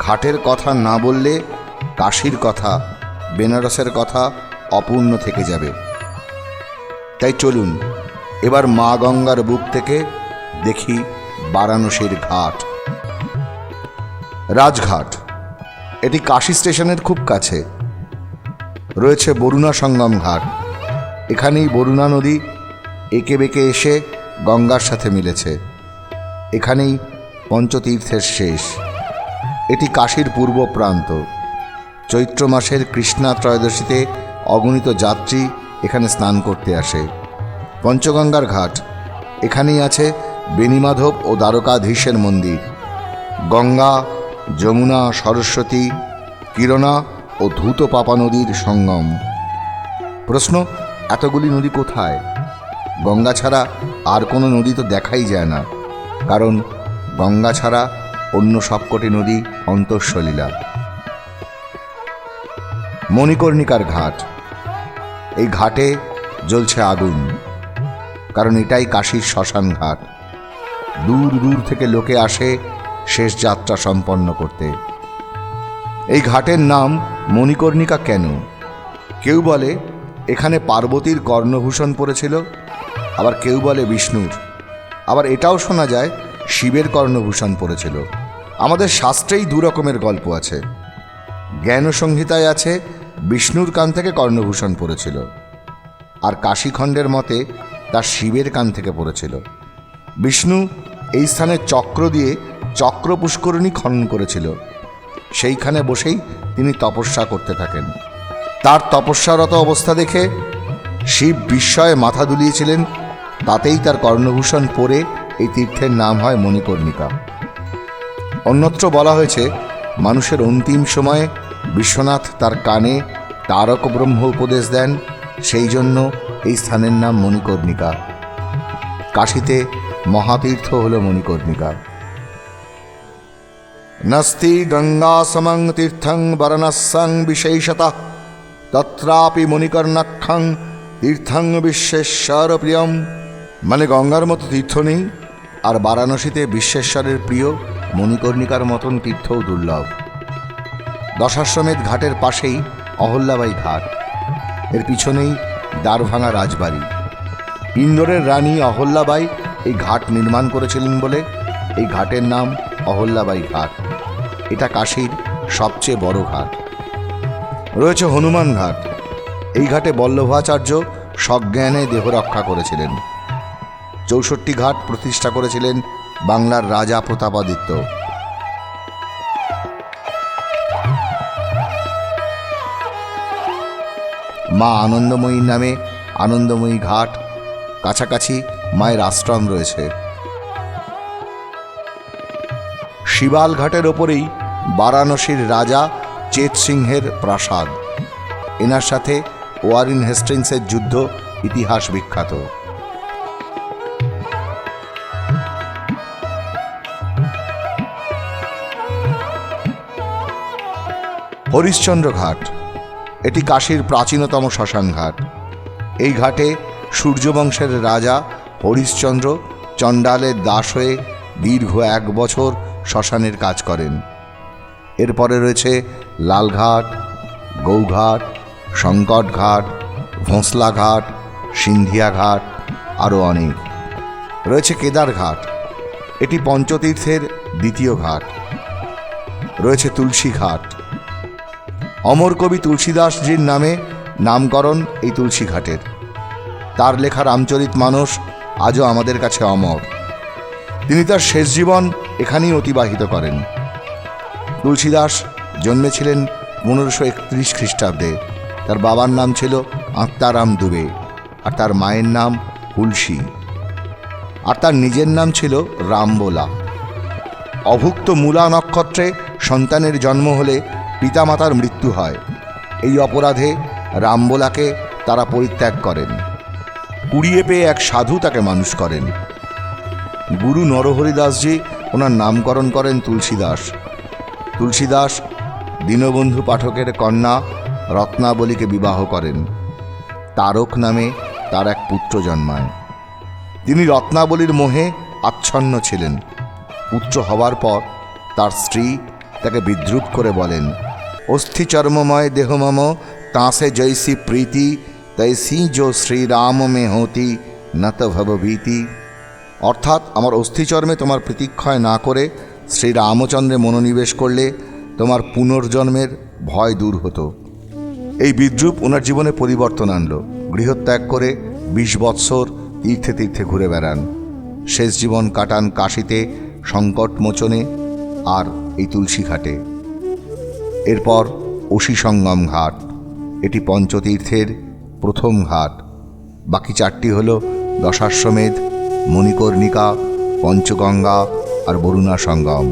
ঘাটের কথা না বললে কাশীর কথা, বেনারসের কথা অপূর্ণ থেকে যাবে। তাই চলুন এবার মা গঙ্গার বুক থেকে দেখি বারাণসীর ঘাট। রাজঘাট, এটি কাশী স্টেশনের খুব কাছে। রয়েছে বরুণা সঙ্গম ঘাট। এখানেই বরুণা নদী এঁকে বেঁকে এসে গঙ্গার সাথে মিলেছে। এখানেই পঞ্চতীর্থের শেষ। এটি কাশীর পূর্ব প্রান্ত। চৈত্র মাসের কৃষ্ণা ত্রয়োদশীতে অগণিত যাত্রী এখানে স্নান করতে আসে। পঞ্চগঙ্গার ঘাট, এখানেই আছে বেণীমাধব ও দ্বারকাধীশের মন্দির। গঙ্গা, যমুনা, সরস্বতী, কিরণা ও ধূতপাপা নদীর সঙ্গম। প্রশ্ন, এতগুলি নদী কোথায়? গঙ্গা ছাড়া আর কোনো নদী তো দেখাই যায় না, কারণ গঙ্গা ছাড়া অন্য সবকটি নদী অন্তঃসলীলা। মণিকর্ণিকার ঘাট, এই ঘাটে জ্বলছে আগুন, কারণ এটাই কাশীর শ্মশান ঘাট। দূর দূর থেকে লোকে আসে শেষ যাত্রা সম্পন্ন করতে। এই ঘাটের নাম মণিকর্ণিকা কেন? কেউ বলে এখানে পার্বতীর কর্ণভূষণ পড়েছিল, আবার কেউ বলে বিষ্ণুর, আবার এটাও শোনা যায় শিবের কর্ণভূষণ পড়েছিল। আমাদের শাস্ত্রেই দু রকমের গল্প আছে। জ্ঞান সংহিতায় আছে বিষ্ণুর কান থেকে কর্ণভূষণ পড়েছিল, আর কাশীখণ্ডের মতে তা শিবের কান থেকে পড়েছিল। বিষ্ণু এই স্থানে চক্র দিয়ে চক্র পুষ্করিণী খনন করেছিল। সেইখানে বসেই তিনি তপস্যা করতে থাকেন। তার তপস্যারত অবস্থা দেখে শিব বিস্ময়ে মাথা দুলিয়েছিলেন। তাতেই তার কর্ণভূষণ পরে এই তীর্থের নাম হয় মণিকর্ণিকা। অন্যত্র বলা হয়েছে মানুষের অন্তিম সময়ে বিশ্বনাথ তার কানে তারক ব্রহ্ম উপদেশ দেন, সেই জন্য এই স্থানের নাম মণিকর্ণিকা। কাশীতে মহাতীর্থ হল মণিকর্ণিকা। নাস্তি গঙ্গা সমং তীর্থং বারাণস্যাং বিশেষতঃ তত্রাপি মণিকর্ণাখ্যাং তীর্থং বিশ্বেশ্বর প্রিয়ম। মানে গঙ্গার মতো তীর্থ নেই, আর বারাণসীতে বিশ্বেশ্বরের প্রিয় মণিকর্ণিকার মতন তীর্থও দুর্লভ। দশাশ্বমেধ ঘাটের পাশেই অহল্যাবাই ঘাট। এর পিছনেই দ্বারভাঙা রাজবাড়ি। ইন্দোরের রানী অহল্যাবাই এই ঘাট নির্মাণ করেছিলেন বলে এই ঘাটের নাম অহল্যাবাই ঘাট। এটা কাশীর সবচেয়ে বড় ঘাট। রয়েছে হনুমান ঘাট। এই ঘাটে বল্লভাচার্য সজ্ঞানে দেহ রক্ষা করেছিলেন। 64 ঘাট প্রতিষ্ঠা করেছিলেন বাংলার রাজা প্রতাপাদিত্য। মা আনন্দময়ীর নামে আনন্দময়ী ঘাট। কাছাকাছি মায়ের আশ্রম রয়েছে। শিবাল ঘাটের ওপরেই বারাণসীর রাজা চেত সিংহের প্রাসাদ। এনার সাথে ওয়ারেন হেস্টিংসের যুদ্ধ ইতিহাস বিখ্যাত। হরিশ্চন্দ্র ঘাট, এটি কাশীর প্রাচীনতম শ্মশান ঘাট। এই ঘাটে সূর্যবংশের রাজা হরিশ্চন্দ্র চণ্ডালের দাস হয়ে দীর্ঘ 1 বছর শ্মশানের কাজ করেন। এরপরে রয়েছে লালঘাট, গৌঘাট, সংকট ঘাট, ভোঁসলা ঘাট, সিন্ধিয়া ঘাট, আরও অনেক। রয়েছে কেদার ঘাট, এটি পঞ্চতীর্থের দ্বিতীয় ঘাট। রয়েছে তুলসী ঘাট। অমর কবি তুলসীদাসজির নামে নামকরণ এই তুলসী ঘাটের। তার লেখা রামচরিতমানস আজও আমাদের কাছে অমর। তিনি তার শেষ জীবন এখানেই অতিবাহিত করেন। তুলসীদাস জন্মেছিলেন 1531 খ্রিস্টাব্দে। তার বাবার নাম ছিল আত্মারাম দুবে, আর তার মায়ের নাম হুলসী, আর তার নিজের নাম ছিল রামবোলা। অভুক্ত মূলা নক্ষত্রে সন্তানের জন্ম হলে পিতামাতার মৃত্যু হয়। এই অপরাধে রামবোলাকে তারা পরিত্যাগ করেন। কুড়িয়ে পেয়ে এক সাধু তাকে মানুষ করেন। গুরু নরহরিদাসজি ওনার নামকরণ করেন তুলসীদাস। তুলসীদাস দীনবন্ধু পাঠকের কন্যা রত্নাবলীকে বিবাহ করেন। তারক নামে তার এক পুত্র জন্মায়। তিনি রত্নাবলীর মোহে আচ্ছন্ন ছিলেন। পুত্র হবার পর তার স্ত্রী তাকে বিদ্রূপ করে বলেন, অস্থি চর্মময় দেহ মম তাঁসে জৈসি প্রীতি তৈসি যো শ্রীরাম মে হতি নত ভবভীতি। অর্থাৎ আমার অস্থিচর্মে তোমার প্রতীক্ষয় না করে শ্রীরামচন্দ্রে মনোনিবেশ করলে তোমার পুনর্জন্মের ভয় দূর হতো। এই বিদ্রূপ ওনার জীবনে পরিবর্তন আনলো। গৃহত্যাগ করে 20 বৎসর তীর্থে তীর্থে ঘুরে বেড়ান। শেষ জীবন কাটান কাশীতে সংকটমোচনে আর এই তুলসী ঘাটে। এরপর অসি সঙ্গম ঘাট, এটি পঞ্চতীর্থের প্রথম ঘাট। বাকি 4টি হল দশাশ্বমেধ, মণিকর্ণিকা, পঞ্চগঙ্গা আর বরুণা সঙ্গম।